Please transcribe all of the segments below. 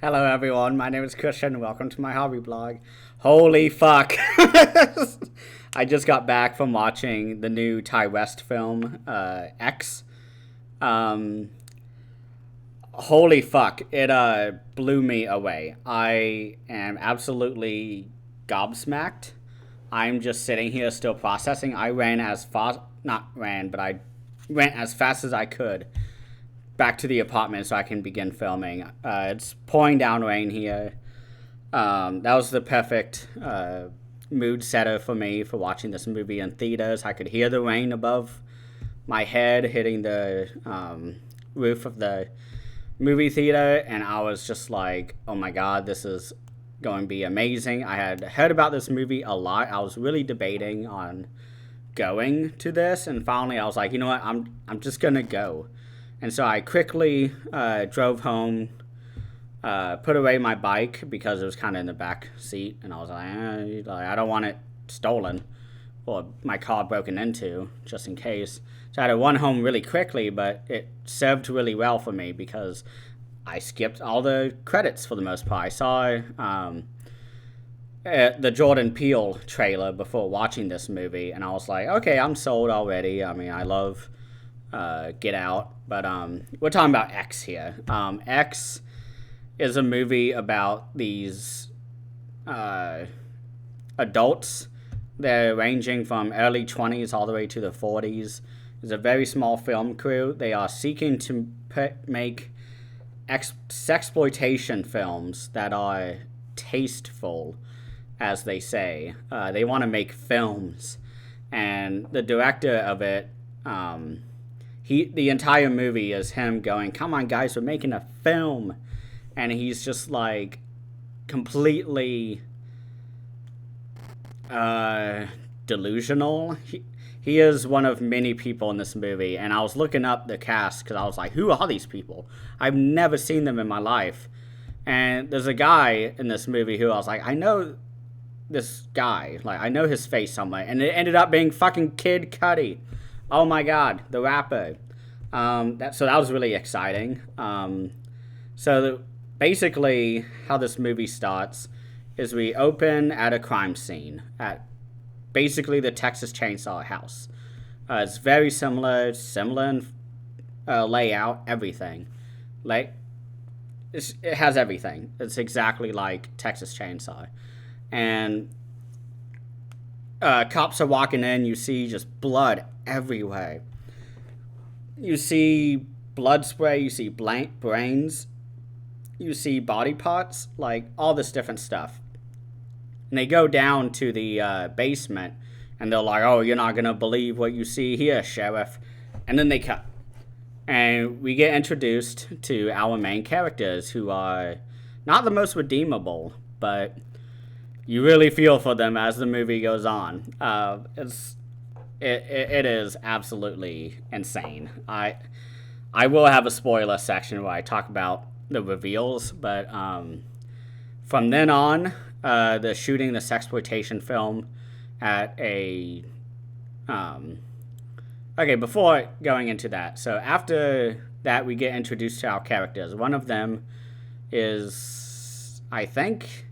Hello everyone, my name is Christian. Welcome to my hobby blog. Holy fuck. I just got back from watching the new Ty West film, X. Um, Holy fuck. It blew me away. I am absolutely gobsmacked. I'm just sitting here still processing. I ran as fast, not ran, but I went as fast as I could back to the apartment so I can begin filming. It's pouring down rain here. That was the perfect mood setter for me for watching this movie in theaters. I could hear the rain above my head hitting the roof of the movie theater, and I was just like, oh my god, this is going to be amazing. I had heard about this movie a lot. I was really debating on going to this, and finally I was like, you know what, I'm just gonna go. And so I quickly drove home, put away my bike because it was kind of in the back seat, and I was like, I don't want it stolen or my car broken into, just in case. So I had to run home really quickly, but it served really well for me because I skipped all the credits for the most part. I saw the Jordan Peele trailer before watching this movie, and I was like, okay, I'm sold already. I mean, I love Get Out, but we're talking about X here. X is a movie about these adults. They're ranging from early 20s all the way to the 40s. It's a very small film crew. They are seeking to make sexploitation films that are tasteful, as they say. They want to make films, and the director of it, the entire movie is him going, "Come on, guys, we're making a film," and he's just like completely delusional. He is one of many people in this movie, and I was looking up the cast because I was like, who are these people? I've never seen them in my life. And there's a guy in this movie who I was like, I know this guy. Like, I know his face somewhere. And it ended up being fucking Kid Cudi. Oh my god, the rapper. So that was really exciting. Basically, how this movie starts is we open at a crime scene at basically the Texas Chainsaw House. It's very similar in layout, everything. Like, it has everything. It's exactly like Texas Chainsaw. And cops are walking in, you see just blood everywhere. You see blood spray, you see brains, you see body parts, like all this different stuff. And they go down to the basement, and they're like, oh, you're not going to believe what you see here, Sheriff. And then they cut. And we get introduced to our main characters, who are not the most redeemable, but you really feel for them as the movie goes on. It is absolutely insane. I will have a spoiler section where I talk about the reveals, but from then on, the shooting the sexploitation film at a okay, before going into that, so after that we get introduced to our characters. One of them is, I think,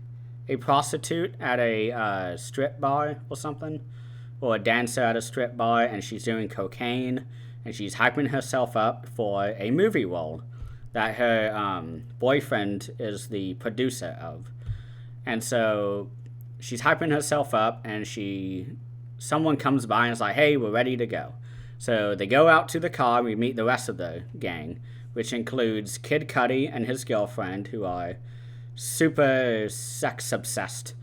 a prostitute at a strip bar or something, or a dancer at a strip bar, and she's doing cocaine, and she's hyping herself up for a movie role that her boyfriend is the producer of. And so she's hyping herself up, and someone comes by and is like, hey, we're ready to go. So they go out to the car, and we meet the rest of the gang, which includes Kid Cudi and his girlfriend, who are super sex obsessed.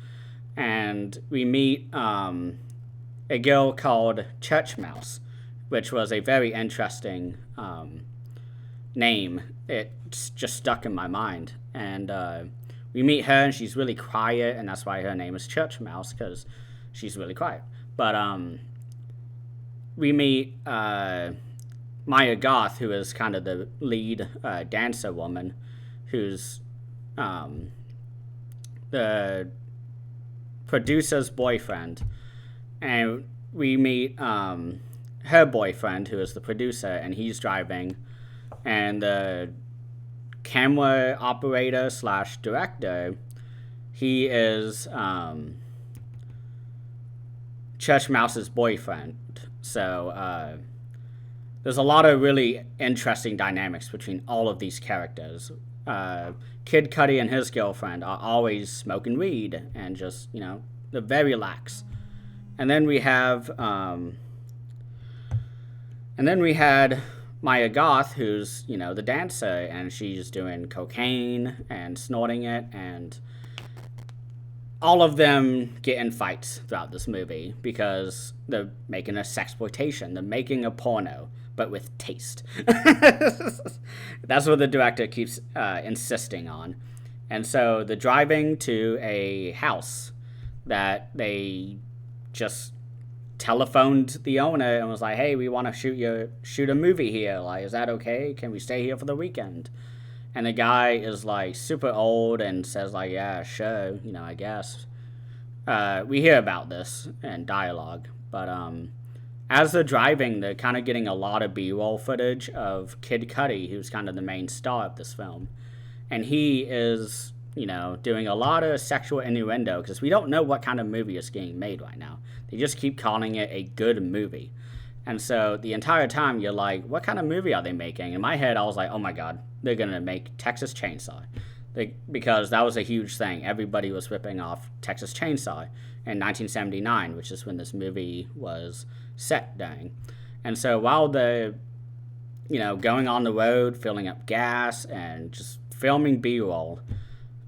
And we meet a girl called Church Mouse, which was a very interesting name. It's just stuck in my mind. And we meet her, and she's really quiet, and that's why her name is Church Mouse, because she's really quiet. But we meet Maya Goth, who is kind of the lead dancer woman, who's the producer's boyfriend. And we meet her boyfriend, who is the producer, and he's driving. And the camera operator slash director, he is Church Mouse's boyfriend. So there's a lot of really interesting dynamics between all of these characters. Kid Cudi and his girlfriend are always smoking weed and just, they're very lax. And then we have, Maya Goth, who's, the dancer, and she's doing cocaine and snorting it, and all of them get in fights throughout this movie because they're making a sexploitation. They're making a porno, but with taste. That's what the director keeps insisting on. And so they're driving to a house that they just telephoned the owner and was like, hey, we want to shoot a movie here. Like, is that okay? Can we stay here for the weekend? And the guy is like super old and says like, yeah, sure, I guess. We hear about this in dialogue, but as they're driving, they're kind of getting a lot of B-roll footage of Kid Cudi, who's kind of the main star of this film. And he is, doing a lot of sexual innuendo because we don't know what kind of movie is getting made right now. They just keep calling it a good movie. And so the entire time you're like, what kind of movie are they making? In my head, I was like, oh my God, they're going to make Texas Chainsaw. Because that was a huge thing. Everybody was ripping off Texas Chainsaw in 1979, which is when this movie was set during. And so while they're, going on the road, filling up gas and just filming B-roll,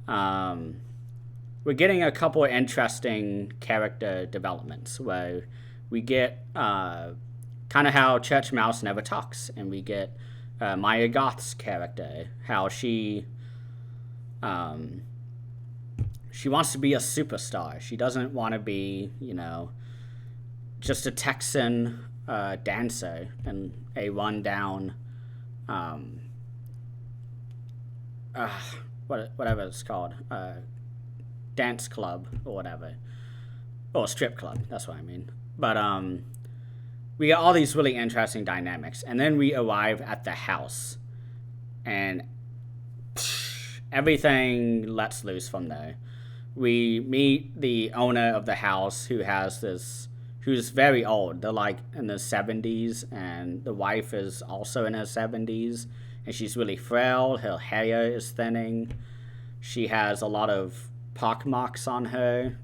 we're getting a couple of interesting character developments where we get kind of how Church Mouse never talks, and we get Maya Goth's character, how she wants to be a superstar. She doesn't want to be, just a Texan dancer in a rundown, whatever it's called, dance club or whatever, or strip club. That's what I mean. But we get all these really interesting dynamics, and then we arrive at the house, and everything lets loose from there. We meet the owner of the house who's very old. They're like in their 70s, and the wife is also in her 70s, and she's really frail. Her hair is thinning. She has a lot of pockmarks on her.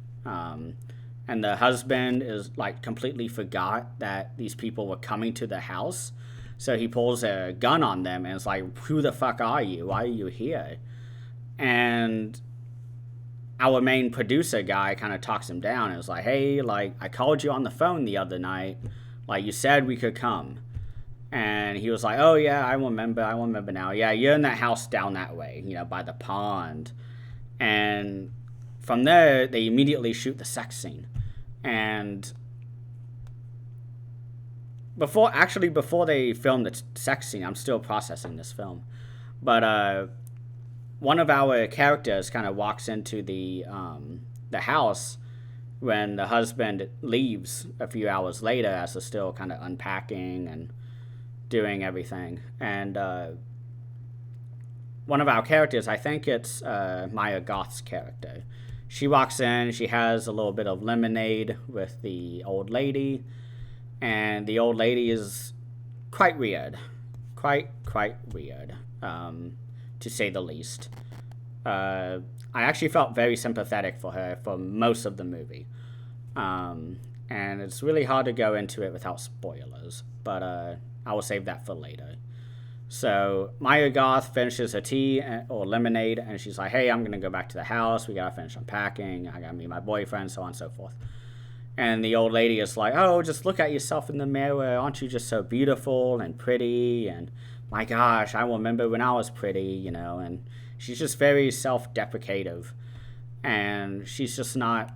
And the husband is like completely forgot that these people were coming to the house. So he pulls a gun on them and is like, who the fuck are you? Why are you here? And our main producer guy kind of talks him down and is like, hey, like, I called you on the phone the other night. Like, you said we could come. And he was like, oh, yeah, I remember now. Yeah, you're in that house down that way, by the pond. And from there, they immediately shoot the sex scene. And before they film the sex scene, I'm still processing this film. But one of our characters kind of walks into the house when the husband leaves a few hours later, as they're still kind of unpacking and doing everything. And one of our characters, I think it's Maya Goth's character. She walks in, she has a little bit of lemonade with the old lady, and the old lady is quite weird. Quite weird, to say the least. I actually felt very sympathetic for her for most of the movie. And it's really hard to go into it without spoilers, but I will save that for later. So Maya Goth finishes her tea or lemonade, and she's like, hey, I'm going to go back to the house. We got to finish unpacking. I got to meet my boyfriend, so on and so forth. And the old lady is like, oh, just look at yourself in the mirror. Aren't you just so beautiful and pretty? And my gosh, I remember when I was pretty, and she's just very self-deprecative. And she's just not,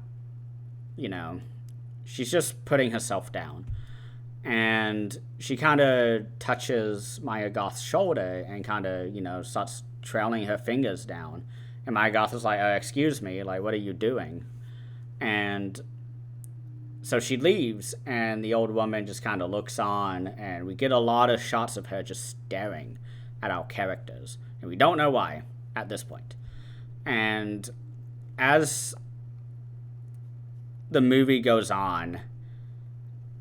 she's just putting herself down. And she kind of touches Maya Goth's shoulder and kind of, starts trailing her fingers down. And Maya Goth is like, excuse me, like, what are you doing? And so she leaves, and the old woman just kind of looks on, and we get a lot of shots of her just staring at our characters. And we don't know why at this point. And as the movie goes on,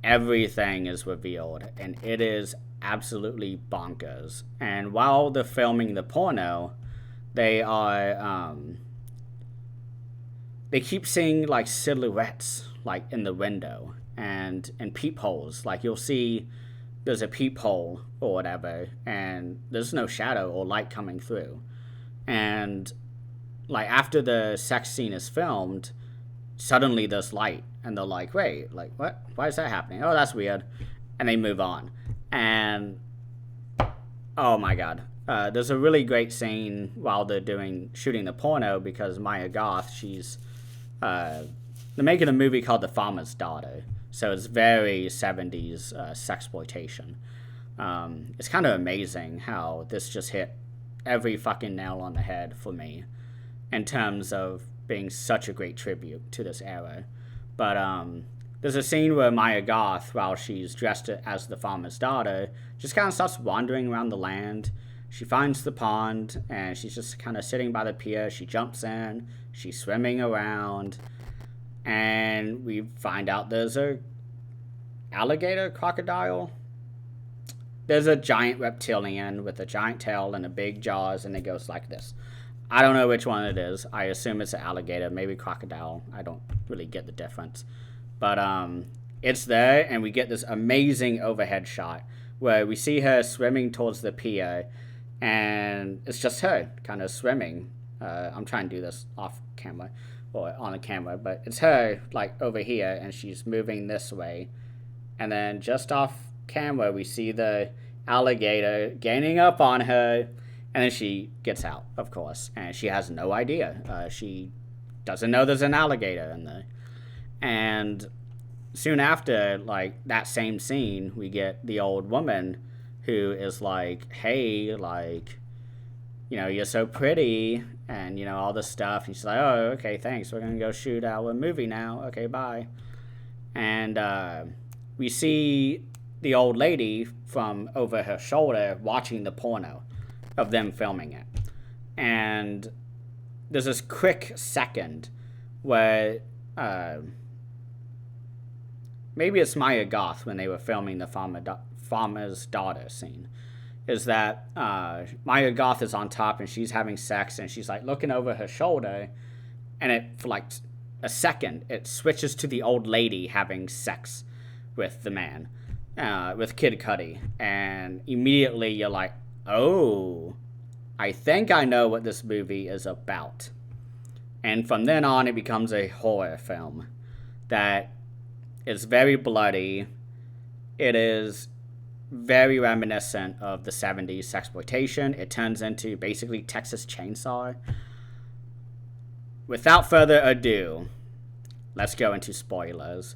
everything is revealed, and it is absolutely bonkers. And while they're filming the porno, they keep seeing like silhouettes like in the window and in peepholes. Like you'll see there's a peephole or whatever, and there's no shadow or light coming through. And like after the sex scene is filmed, suddenly there's light, and they're like, wait, like what? Why is that happening? Oh, that's weird. And they move on. And oh my god. There's a really great scene while they're shooting the porno, because Maya Goth, they're making a movie called The Farmer's Daughter. So it's very 70s sexploitation. It's kind of amazing how this just hit every fucking nail on the head for me in terms of being such a great tribute to this era. But there's a scene where Maya Goth, while she's dressed as the farmer's daughter, just kind of starts wandering around the land. She finds the pond, and she's just kind of sitting by the pier. She jumps in, she's swimming around, and we find out there's a alligator, crocodile. There's a giant reptilian with a giant tail and a big jaws, and it goes like this. I don't know which one it is. I assume it's an alligator, maybe crocodile. I don't really get the difference. But it's there, and we get this amazing overhead shot where we see her swimming towards the pier, and it's just her kind of swimming. I'm trying to do this off camera or on the camera, but it's her like over here, and she's moving this way. And then just off camera, we see the alligator gaining up on her, and then she gets out, of course, and she has no idea. She doesn't know there's an alligator in there. And soon after, like, that same scene, we get the old woman who is like, hey, like, you know, you're so pretty, and, you know, all this stuff. And she's like, oh, okay, thanks. We're going to go shoot our movie now. Okay, bye. And we see the old lady from over her shoulder watching the porno of them filming it. And there's this quick second where maybe it's Maya Goth when they were filming the farmer's daughter scene, is that Maya Goth is on top and she's having sex, and she's like looking over her shoulder, and it for like a second it switches to the old lady having sex with the man, with Kid Cudi, and immediately you're like, oh, I think I know what this movie is about. And from then on, it becomes a horror film that is very bloody. It is very reminiscent of the 70s sexploitation. It turns into basically Texas Chainsaw. Without further ado, let's go into spoilers.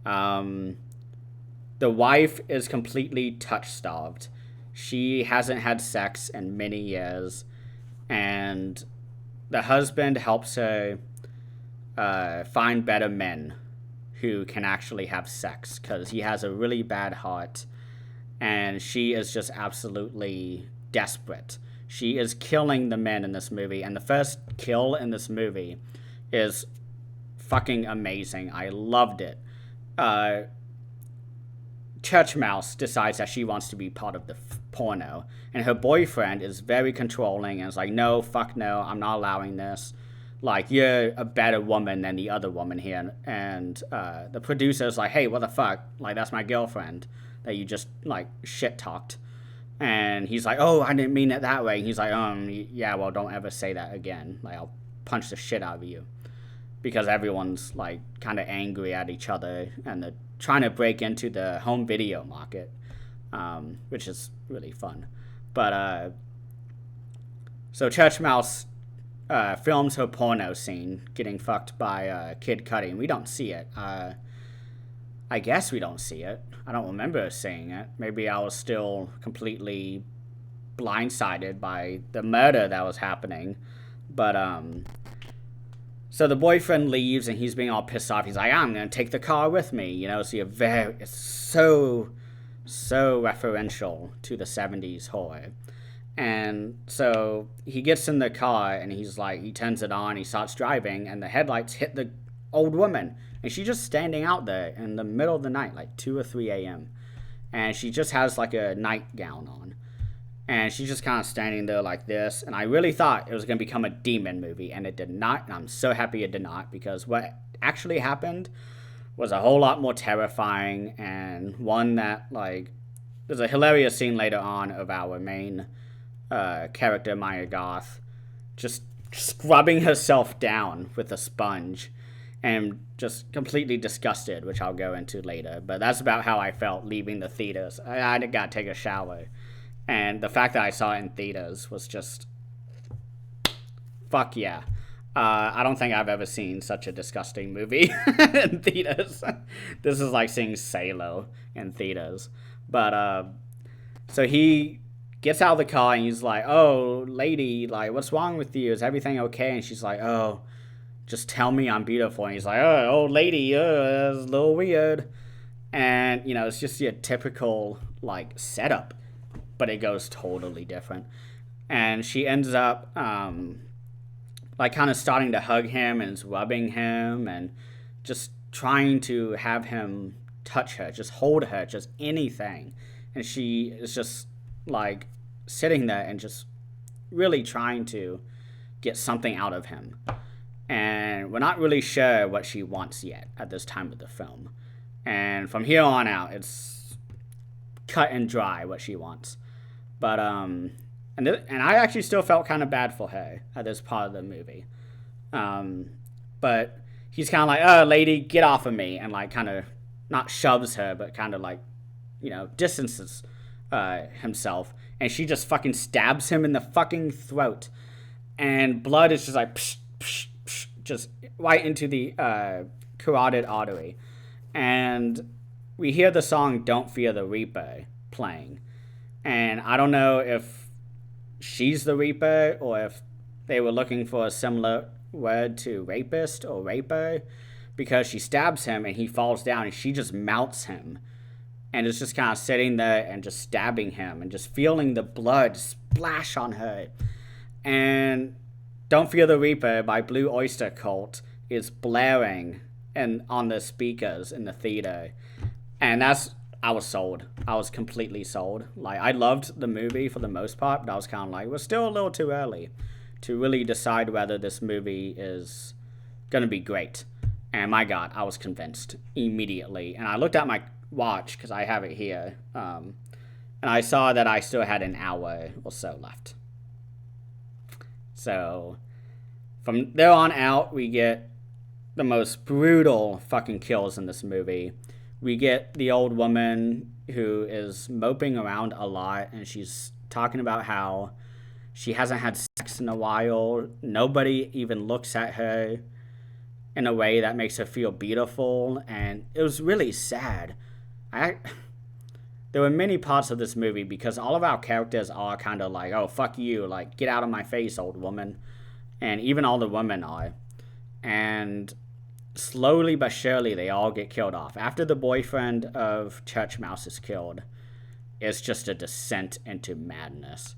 The wife is completely touch-starved. She hasn't had sex in many years, and the husband helps her find better men who can actually have sex, because he has a really bad heart, and she is just absolutely desperate. She is killing the men in this movie, and the first kill in this movie is fucking amazing. I loved it. Church Mouse decides that she wants to be part of the porno, and her boyfriend is very controlling and is like, no, fuck no, I'm not allowing this. Like, you're a better woman than the other woman here. And the producer's like, hey, what the fuck? Like, that's my girlfriend that you just, like, shit-talked. And he's like, oh, I didn't mean it that way. And he's like, yeah, well, don't ever say that again. Like, I'll punch the shit out of you. Because everyone's, like, kind of angry at each other, and they're trying to break into the home video market, which is really fun. But, so Church Mouse films her porno scene getting fucked by Kid Cudi, and we don't see it. I guess we don't see it. I don't remember seeing it. Maybe I was still completely blindsided by the murder that was happening. But, so the boyfriend leaves, and he's being all pissed off. He's like, I'm going to take the car with me. You know, so it's so referential to the 70s horror. And so he gets in the car and he's like, he turns it on, he starts driving, and the headlights hit the old woman. And she's just standing out there in the middle of the night, like 2 or 3 a.m. And she just has like a nightgown on. And she's just kind of standing there like this. And I really thought it was going to become a demon movie, and it did not. And I'm so happy it did not, because what actually happened was a whole lot more terrifying, and one that, like, there's a hilarious scene later on of our main character, Maya Goth, just scrubbing herself down with a sponge and just completely disgusted, which I'll go into later. But that's about how I felt leaving the theaters. I got to take a shower. And the fact that I saw it in theaters was just, fuck yeah. I don't think I've ever seen such a disgusting movie in theaters. This is like seeing Salo in theaters. But, so he gets out of the car and he's like, oh, lady, like, what's wrong with you? Is everything okay? And she's like, oh, just tell me I'm beautiful. And he's like, oh, old lady, that's a little weird. And, you know, it's just your typical, like, setup. But it goes totally different. And she ends up, like, kind of starting to hug him and is rubbing him and just trying to have him touch her, just hold her, just anything. And she is just, like, sitting there and just really trying to get something out of him. And we're not really sure what she wants yet at this time of the film. And from here on out, it's cut and dry what she wants. But, and I actually still felt kind of bad for her at this part of the movie. But he's kind of like, oh, lady, get off of me. And, like, kind of not shoves her, but kind of, like, you know, distances himself. And she just fucking stabs him in the fucking throat. And blood is just like, psh, psh, psh, just right into the carotid artery. And we hear the song Don't Fear the Reaper playing. And I don't know if she's the Reaper or if they were looking for a similar word to rapist or raper, because she stabs him and he falls down and she just mounts him and is just kind of sitting there and just stabbing him and just feeling the blood splash on her. And Don't Fear the Reaper by Blue Oyster Cult is blaring on the speakers in the theater. And I was sold. I was completely sold. Like, I loved the movie for the most part, but I was kind of like, we're still a little too early to really decide whether this movie is going to be great. And my God, I was convinced immediately. And I looked at my watch, because I have it here, and I saw that I still had an hour or so left. So, from there on out, we get the most brutal fucking kills in this movie. We get the old woman who is moping around a lot, and she's talking about how she hasn't had sex in a while. Nobody even looks at her in a way that makes her feel beautiful, and it was really sad. There were many parts of this movie, because all of our characters are kind of like, oh, fuck you, like, get out of my face, old woman. And even all the women are. And slowly but surely, they all get killed off. After the boyfriend of Church Mouse is killed, it's just a descent into madness.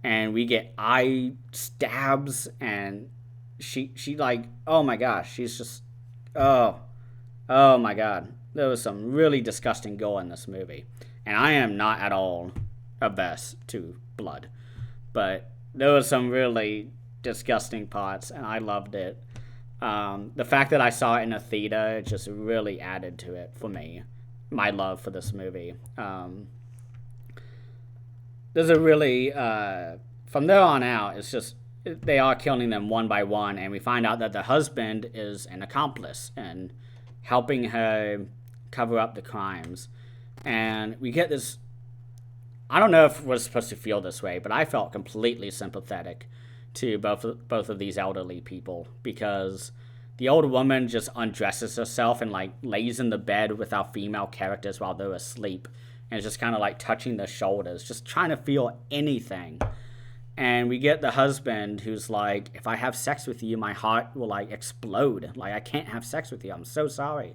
And we get eye stabs, and she like, oh my gosh, she's just, oh my God. There was some really disgusting gore in this movie. And I am not at all averse to blood. But there was some really disgusting parts, and I loved it. The fact that I saw it in a theater just really added to it for me, my love for this movie. There's a really, from there on out, it's just, they are killing them one by one, and we find out that the husband is an accomplice and helping her cover up the crimes. And we get this, I don't know if we're supposed to feel this way, but I felt completely sympathetic to both of these elderly people, because the old woman just undresses herself and, like, lays in the bed with our female characters while they're asleep, and is just kind of like touching their shoulders, just trying to feel anything. And we get the husband who's like, if I have sex with you, my heart will, like, explode. Like, I can't have sex with you. I'm so sorry.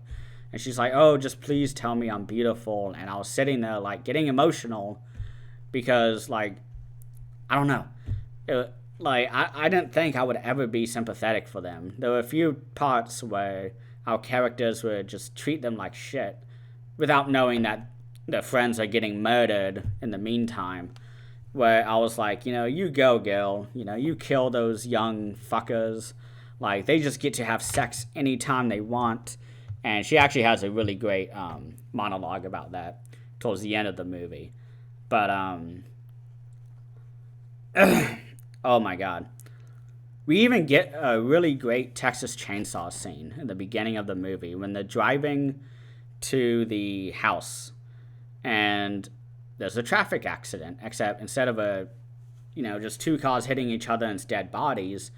And she's like, oh, just please tell me I'm beautiful. And I was sitting there, like, getting emotional, because, like, I don't know. I didn't think I would ever be sympathetic for them. There were a few parts where our characters would just treat them like shit without knowing that their friends are getting murdered in the meantime. Where I was like, you go, girl. You kill those young fuckers. Like, they just get to have sex anytime they want. And she actually has a really great monologue about that towards the end of the movie. But, oh my god. We even get a really great Texas Chainsaw scene in the beginning of the movie when they're driving to the house and there's a traffic accident, except instead of just two cars hitting each other and dead bodies,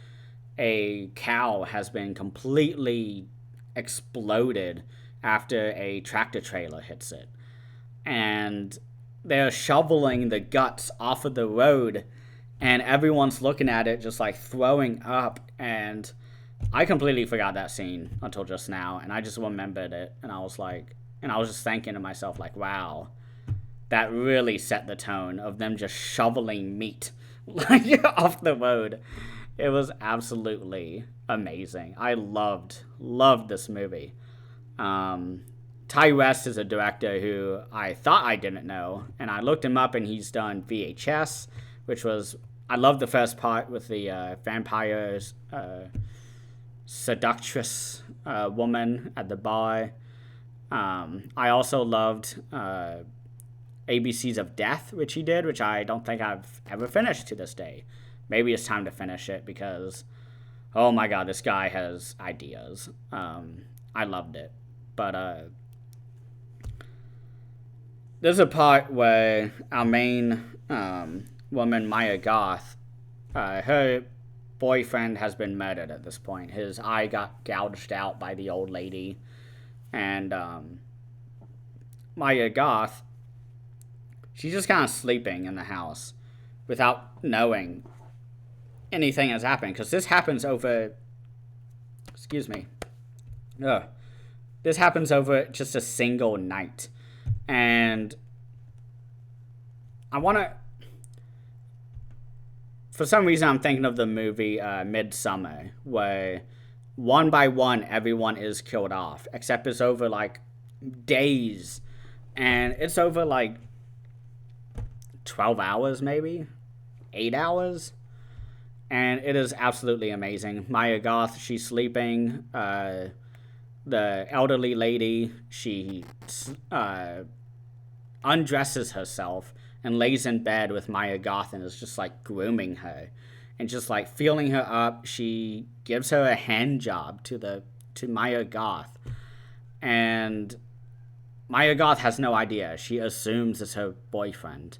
a cow has been completely exploded after a tractor trailer hits it. And they're shoveling the guts off of the road, and everyone's looking at it just like throwing up. And I completely forgot that scene until just now, and I just remembered it, and I was just thinking to myself, like, wow, that really set the tone of them just shoveling meat like off the road. It was absolutely amazing. I loved this movie. Ty West is a director who I thought I didn't know, and I looked him up, and he's done VHS, which was, I love the first part with the vampires, seductress woman at the bar. I also loved ABCs of Death, which he did, which I don't think I've ever finished to this day. Maybe it's time to finish it because, oh my god, this guy has ideas. I loved it. But there's a part where our main woman, Maya Goth, her boyfriend has been murdered at this point. His eye got gouged out by the old lady. And Maya Goth, she's just kind of sleeping in the house without knowing anything has happened. Because this happens over... Excuse me. Ugh. This happens over just a single night. And I want to... For some reason, I'm thinking of the movie Midsummer, where one by one, everyone is killed off. Except it's over, like, days. And it's over, like, 12 hours, maybe? 8 hours? And it is absolutely amazing. Maya Goth, she's sleeping. The elderly lady, she undresses herself and lays in bed with Maya Goth and is just like grooming her and just like feeling her up. She gives her a hand job to Maya Goth, and Maya Goth has no idea. She assumes it's her boyfriend,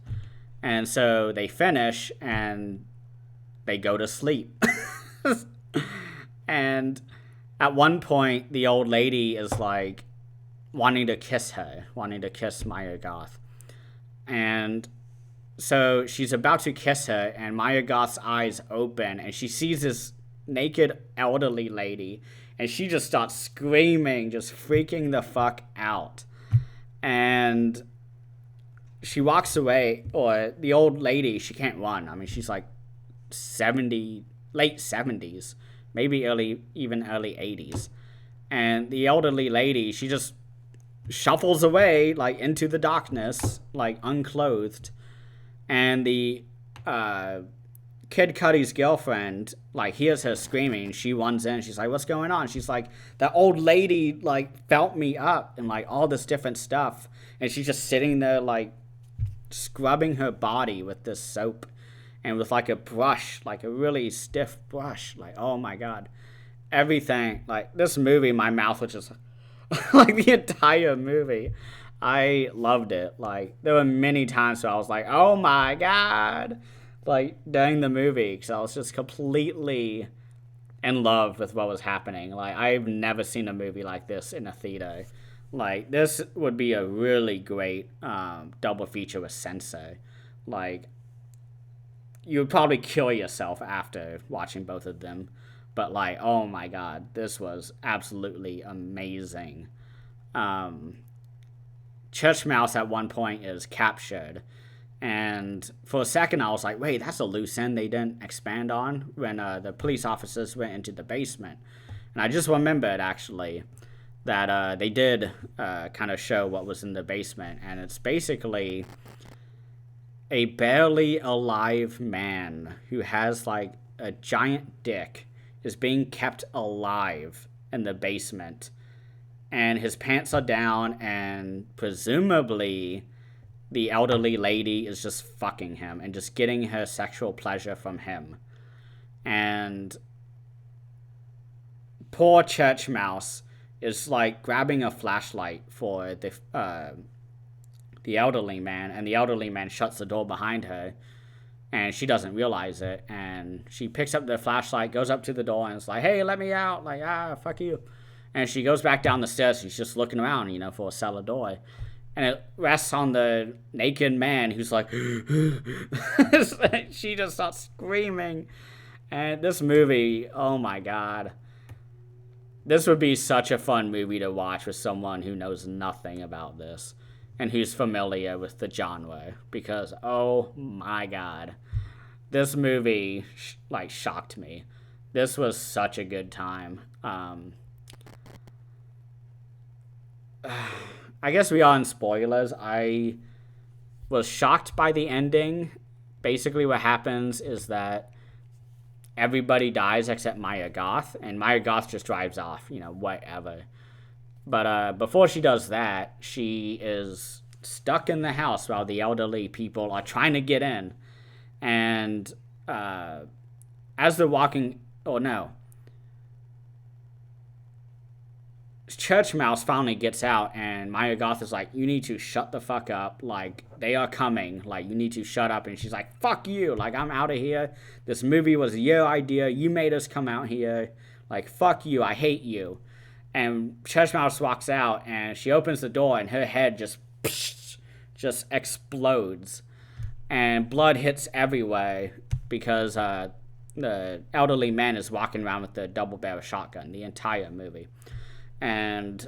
and so they finish and they go to sleep. And at one point, the old lady is like wanting to kiss Maya Goth. And so she's about to kiss her, and Maya Goth's eyes open, and she sees this naked elderly lady, and she just starts screaming, just freaking the fuck out. And she walks away, or the old lady, she can't run. I mean, she's like 70, late 70s, maybe early 80s. And the elderly lady, she just shuffles away, like, into the darkness, like, unclothed. And the Kid Cudi's girlfriend, like, hears her screaming. She runs in. She's like, what's going on? She's like, that old lady, like, felt me up and, like, all this different stuff. And she's just sitting there, like, scrubbing her body with this soap and with, like, a brush, like, a really stiff brush. Like, oh, my God. Everything. Like, this movie, my mouth was just, like, the entire movie. I loved it. Like, there were many times where I was like, oh, my God. Like, during the movie, because I was just completely in love with what was happening. Like, I've never seen a movie like this in a theater. Like, this would be a really great double feature with Sensei. Like, you would probably kill yourself after watching both of them. But, like, oh my God, this was absolutely amazing. Church Mouse at one point is captured, And for a second, I was like, wait, that's a loose end they didn't expand on when the police officers went into the basement. And I just remembered, actually, that they did kind of show what was in the basement. And it's basically a barely alive man who has, like, a giant dick is being kept alive in the basement. And his pants are down, and presumably the elderly lady is just fucking him and just getting her sexual pleasure from him. And poor Church Mouse is like grabbing a flashlight for the elderly man, and the elderly man shuts the door behind her, and she doesn't realize it, and she picks up the flashlight, goes up to the door, and is like, hey, let me out, like, fuck you. And she goes back down the stairs. She's just looking around, for a cellar door. And it rests on the naked man who's like, she just starts screaming. And this movie, oh my God. This would be such a fun movie to watch with someone who knows nothing about this and who's familiar with the genre. Because, oh my God. This movie, shocked me. This was such a good time. I guess we are in spoilers. I was shocked by the ending. Basically what happens is that everybody dies except Maya Goth, and Maya Goth just drives off, whatever. But before she does that, she is stuck in the house while the elderly people are trying to get in. And as they're walking... Oh, no. Church Mouse finally gets out, and Maya Goth is like, you need to shut the fuck up. Like, they are coming. Like, you need to shut up. And she's like, fuck you. Like, I'm out of here. This movie was your idea. You made us come out here. Like, fuck you. I hate you. And Church Mouse walks out, and she opens the door, and her head just explodes. And blood hits everywhere because the elderly man is walking around with the double-barrel shotgun the entire movie. And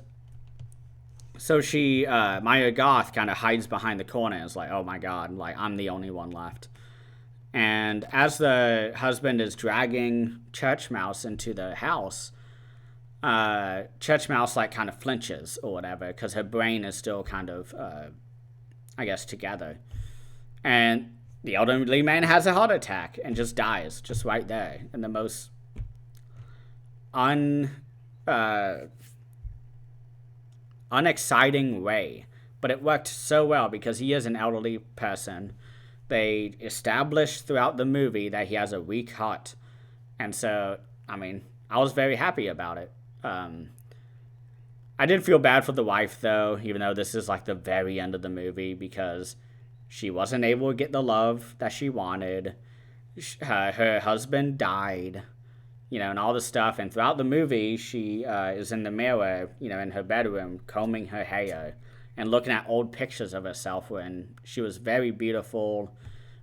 so she, Maya Goth, kind of hides behind the corner and is like, oh my God, like, I'm the only one left. And as the husband is dragging Church Mouse into the house, Church Mouse, like, kind of flinches or whatever because her brain is still kind of, I guess, together. And the elderly man has a heart attack and just dies just right there in the most unexciting way. But it worked so well because he is an elderly person. They established throughout the movie that he has a weak heart. And so, I mean, I was very happy about it. I did feel bad for the wife, though, even though this is like the very end of the movie, because she wasn't able to get the love that she wanted. Her husband died, and all this stuff. And throughout the movie, she is in the mirror, in her bedroom, combing her hair and looking at old pictures of herself when she was very beautiful,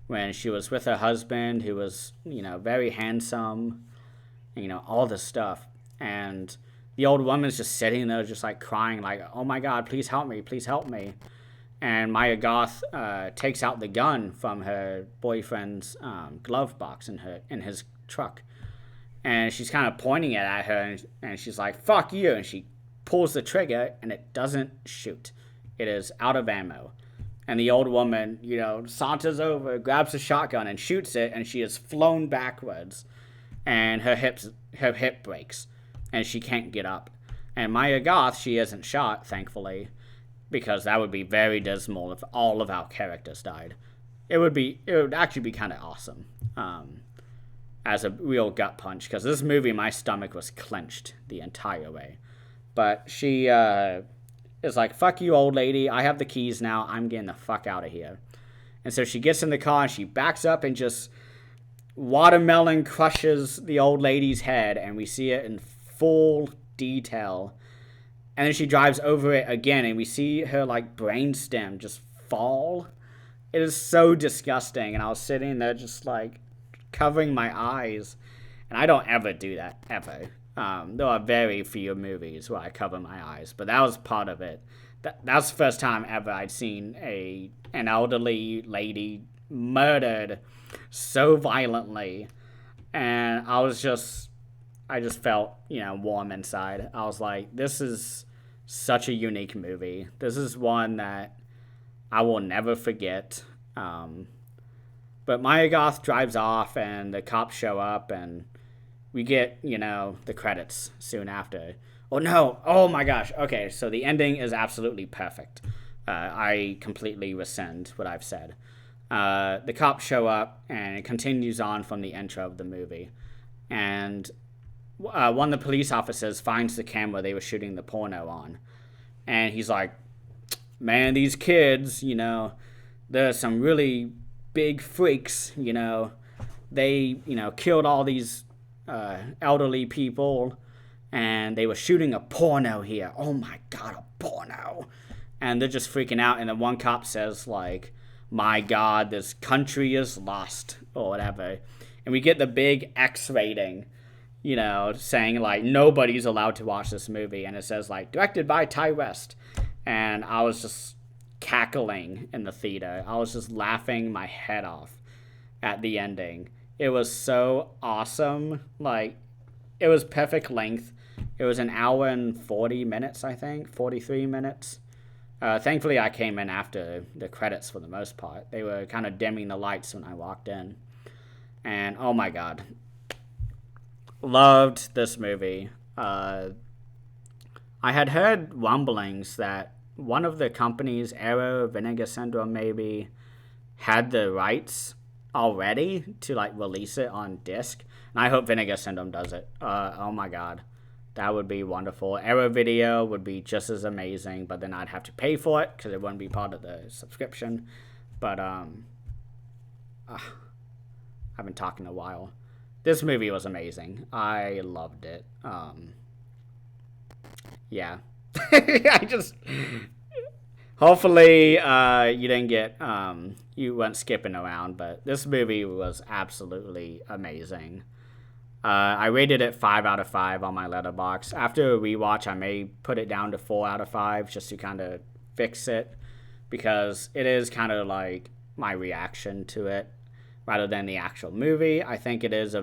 when she was with her husband, who was, very handsome, all this stuff. And the old woman's just sitting there, just like crying, like, oh my God, please help me, please help me. And Maya Goth takes out the gun from her boyfriend's glove box in his truck. And she's kind of pointing it at her, and she's like, fuck you. And she pulls the trigger, and it doesn't shoot. It is out of ammo. And the old woman, saunters over, grabs the shotgun, and shoots it, and she is flown backwards. And her hip breaks, and she can't get up. And Maya Goth, she isn't shot, thankfully, because that would be very dismal if all of our characters died. It would actually be kind of awesome. As a real gut punch, because this movie, my stomach was clenched the entire way. But she is like, fuck you, old lady, I have the keys now, I'm getting the fuck out of here. And so she gets in the car, and she backs up and just watermelon crushes the old lady's head, and we see it in full detail. And then she drives over it again, and we see her, like, brainstem just fall. It is so disgusting, and I was sitting there just, like, covering my eyes, and I don't ever do that, ever. There are very few movies where I cover my eyes, but that was part of it. That's the first time ever I'd seen an elderly lady murdered so violently, and I just felt, warm inside. I was like, this is such a unique movie. This is one that I will never forget. But Maya Goth drives off, and the cops show up, and we get, the credits soon after. Oh no! Oh my gosh! Okay, so the ending is absolutely perfect. I completely rescind what I've said. The cops show up, and it continues on from the intro of the movie. And one of the police officers finds the camera they were shooting the porno on. And he's like, man, these kids, there's some really big freaks, They, killed all these elderly people, and they were shooting a porno here. Oh my God, a porno. And they're just freaking out. And then one cop says, like, my God, this country is lost, or whatever. And we get the big X rating, saying, like, nobody's allowed to watch this movie. And it says, like, directed by Ty West. And I was just cackling in the theater. I was just laughing my head off at the ending. It was so awesome. Like, it was perfect length. It was an hour and 40 minutes, I think. 43 minutes. Thankfully, I came in after the credits for the most part. They were kind of dimming the lights when I walked in. And, oh my God. Loved this movie. I had heard rumblings that one of the companies, Arrow, Vinegar Syndrome maybe, had the rights already to, like, release it on disc. And I hope Vinegar Syndrome does it. Oh my God. That would be wonderful. Arrow Video would be just as amazing, but then I'd have to pay for it because it wouldn't be part of the subscription. But I've been talking a while. This movie was amazing. I loved it. Yeah. I just... Hopefully, you didn't get... you weren't skipping around, but this movie was absolutely amazing. I rated it 5 out of 5 on my Letterboxd. After a rewatch, I may put it down to 4 out of 5 just to kind of fix it, because it is kind of like my reaction to it rather than the actual movie. I think it is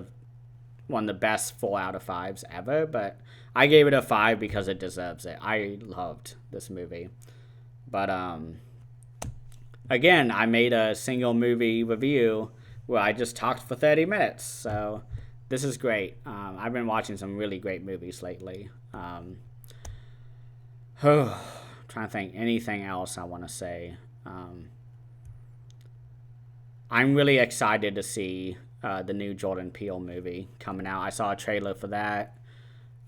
one of the best 4 out of 5s ever, but I gave it a 5 because it deserves it. I loved this movie. But again, I made a single movie review where I just talked for 30 minutes, so this is great. I've been watching some really great movies lately. Trying to think anything else I want to say. I'm really excited to see the new Jordan Peele movie coming out. I saw a trailer for that.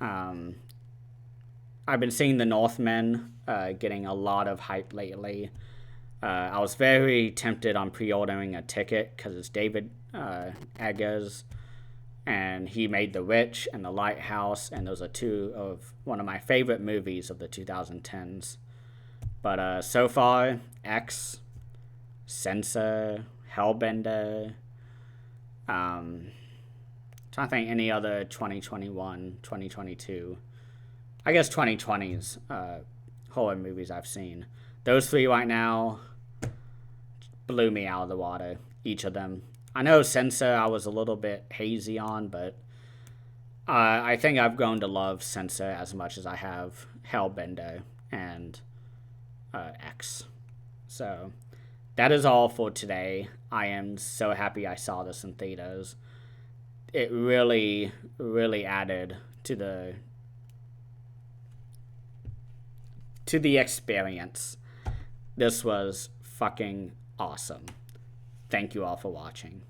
I've been seeing The Northman getting a lot of hype lately. I was very tempted on pre-ordering a ticket because it's David Eggers, and he made The Witch and The Lighthouse, and those are two of one of my favorite movies of the 2010s. But so far, X, Censor, Hellbender, trying to think any other 2021, 2022, I guess 2020s horror movies I've seen. Those three right now blew me out of the water, each of them. I know Censor I was a little bit hazy on, but I think I've grown to love Censor as much as I have Hellbender and X. So that is all for today. I am so happy I saw this in theaters. It really, really added to the experience. This was fucking awesome. Thank you all for watching.